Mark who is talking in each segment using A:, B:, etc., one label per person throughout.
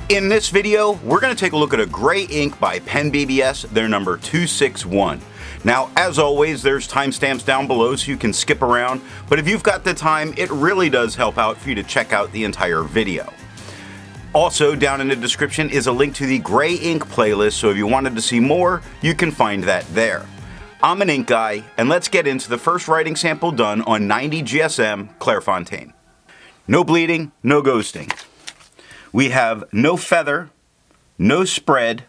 A: In this video, we're going to take a look at a gray ink by PensBBS, their number 261. Now, as always, there's timestamps down below so you can skip around, but if you've got the time, it really does help out for you to check out the entire video. Also, down in the description is a link to the gray ink playlist, so if you wanted to see more, you can find that there. I'm an ink guy, and let's get into the first writing sample done on 90 GSM Clairfontaine. No bleeding, no ghosting. We have no feather, no spread.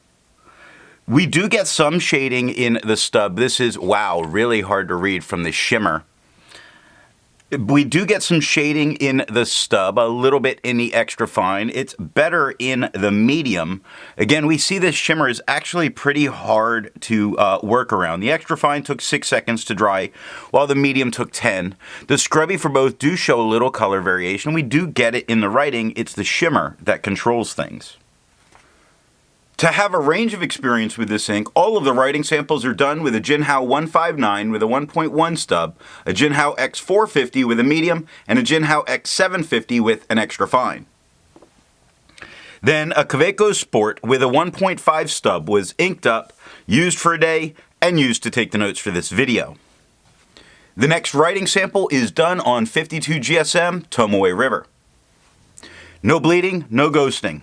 A: We do get some shading in the stub. This is, wow, really hard to read from the shimmer. We do get some shading in the stub, a little bit in the extra fine. It's better in the medium. Again, we see this shimmer is actually pretty hard to work around. The extra fine took 6 seconds to dry, while the medium took 10. The scrubby for both do show a little color variation. We do get it in the writing. It's the shimmer that controls things. To have a range of experience with this ink, all of the writing samples are done with a Jinhao 159 with a 1.1 stub, a Jinhao X450 with a medium, and a Jinhao X750 with an extra fine. Then a Kaweco Sport with a 1.5 stub was inked up, used for a day, and used to take the notes for this video. The next writing sample is done on 52 GSM Tomoe River. No bleeding, no ghosting.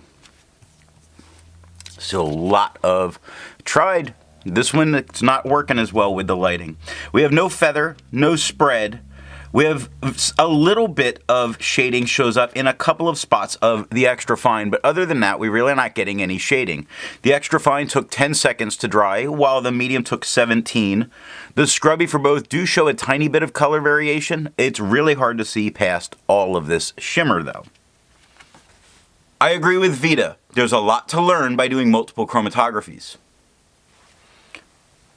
A: So a lot of tried. This one, it's not working as well with the lighting. We have no feather, no spread. We have a little bit of shading shows up in a couple of spots of the extra fine, but other than that, we really are not getting any shading. The extra fine took 10 seconds to dry, while the medium took 17. The scrubby for both do show a tiny bit of color variation. It's really hard to see past all of this shimmer though. I agree with Vita. There's a lot to learn by doing multiple chromatographies.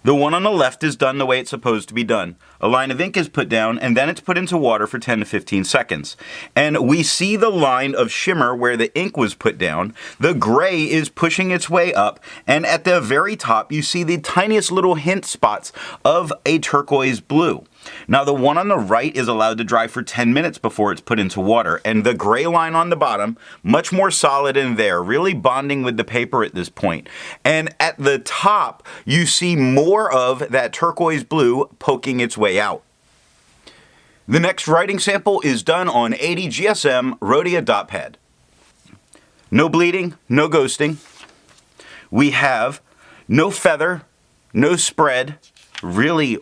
A: The one on the left is done the way it's supposed to be done. A line of ink is put down and then it's put into water for 10 to 15 seconds. And we see the line of shimmer where the ink was put down. The gray is pushing its way up, and at the very top you see the tiniest little hint spots of a turquoise blue. Now the one on the right is allowed to dry for 10 minutes before it's put into water, and the gray line on the bottom, much more solid in there, really bonding with the paper at this point. And at the top, you see more of that turquoise blue poking its way out. The next writing sample is done on 80 GSM Rhodia dot pad. No bleeding, no ghosting. We have no feather, no spread, really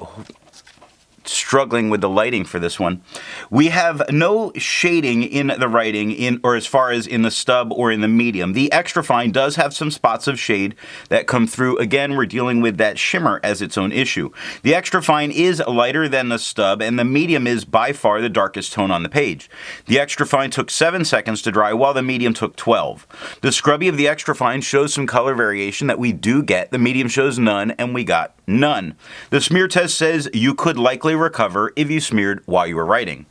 A: struggling with the lighting for this one. We have no shading in the writing, or as far as in the stub or in the medium. The extra fine does have some spots of shade that come through. Again, we're dealing with that shimmer as its own issue. The extra fine is lighter than the stub, and the medium is by far the darkest tone on the page. The extra fine took 7 seconds to dry, while the medium took 12. The scrubby of the extra fine shows some color variation that we do get. The medium shows none, and we got none. The smear test says you could likely recover if you smeared while you were writing.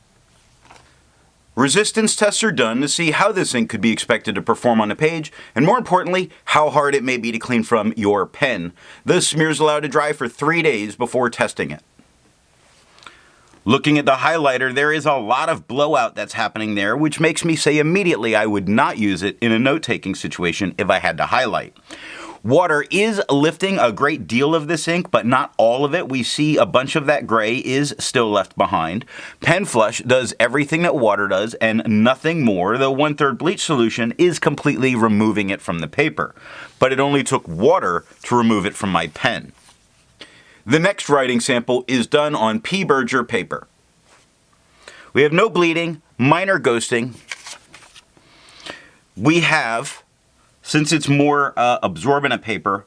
A: Resistance tests are done to see how this ink could be expected to perform on a page, and more importantly, how hard it may be to clean from your pen. The smear is allowed to dry for 3 days before testing it. Looking at the highlighter, there is a lot of blowout that's happening there, which makes me say immediately I would not use it in a note-taking situation if I had to highlight. Water is lifting a great deal of this ink, but not all of it. We see a bunch of that gray is still left behind. Pen Flush does everything that water does and nothing more. The 1/3 bleach solution is completely removing it from the paper, but it only took water to remove it from my pen. The next writing sample is done on P. Berger paper. We have no bleeding, minor ghosting. We have, since it's more absorbent paper,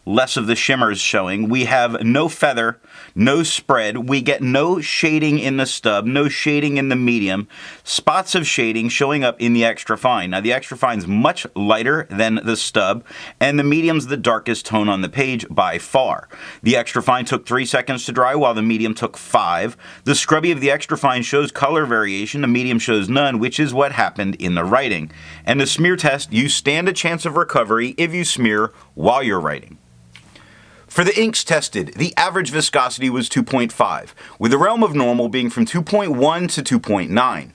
A: less of the shimmers showing. We have no feather, no spread. We get no shading in the stub, no shading in the medium. Spots of shading showing up in the extra fine. Now the extra fine's much lighter than the stub, and the medium's the darkest tone on the page by far. The extra fine took 3 seconds to dry, while the medium took 5. The scrubby of the extra fine shows color variation, the medium shows none, which is what happened in the writing. And the smear test, you stand a chance of recovery if you smear while you're writing. For the inks tested, the average viscosity was 2.5, with the realm of normal being from 2.1 to 2.9.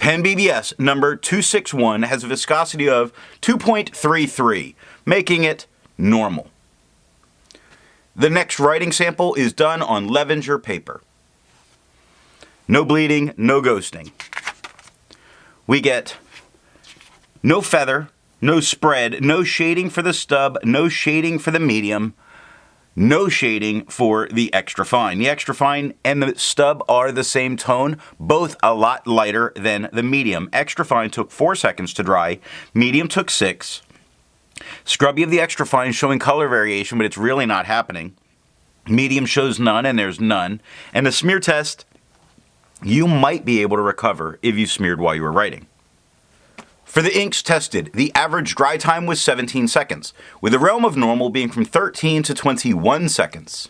A: PensBBS number 261 has a viscosity of 2.33, making it normal. The next writing sample is done on Levenger paper. No bleeding, no ghosting. We get no feather, no spread, no shading for the stub, no shading for the medium, no shading for the extra fine. The extra fine and the stub are the same tone, both a lot lighter than the medium. Extra fine took 4 seconds to dry, medium took 6. Scrubby of the extra fine showing color variation, but it's really not happening. Medium shows none, and there's none. And the smear test, you might be able to recover if you smeared while you were writing. For the inks tested, the average dry time was 17 seconds, with the realm of normal being from 13 to 21 seconds.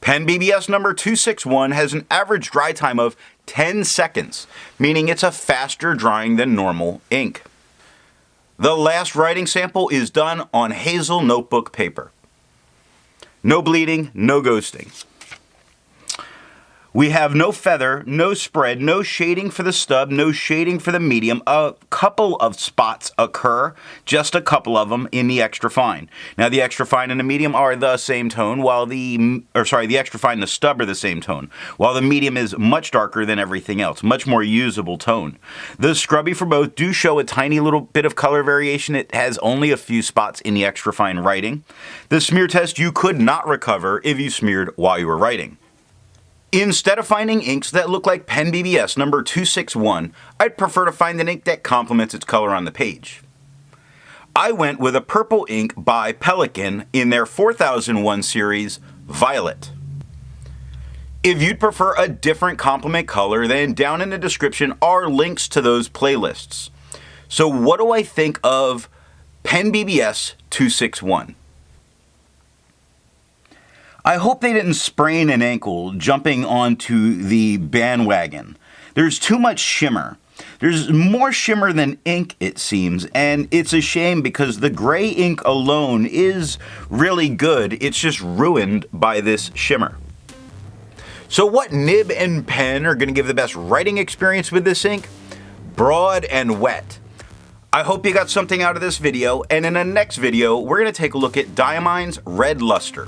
A: PensBBS number 261 has an average dry time of 10 seconds, meaning it's a faster drying than normal ink. The last writing sample is done on hazel notebook paper. No bleeding, no ghosting. We have no feather, no spread, no shading for the stub, no shading for the medium. A couple of spots occur, just a couple of them in the extra fine. Now the extra fine and the medium are the same tone, while the extra fine and the stub are the same tone, while the medium is much darker than everything else, much more usable tone. The scrubby for both do show a tiny little bit of color variation. It has only a few spots in the extra fine writing. The smear test you could not recover if you smeared while you were writing. Instead of finding inks that look like PensBBS number 261, I'd prefer to find an ink that complements its color on the page. I went with a purple ink by Pelikan in their 4001 series, Violet. If you'd prefer a different complement color, then down in the description are links to those playlists. So what do I think of PensBBS 261? I hope they didn't sprain an ankle jumping onto the bandwagon. There's too much shimmer. There's more shimmer than ink, it seems, and it's a shame because the gray ink alone is really good. It's just ruined by this shimmer. So what nib and pen are going to give the best writing experience with this ink? Broad and wet. I hope you got something out of this video, and in the next video, we're going to take a look at Diamine's Red Luster.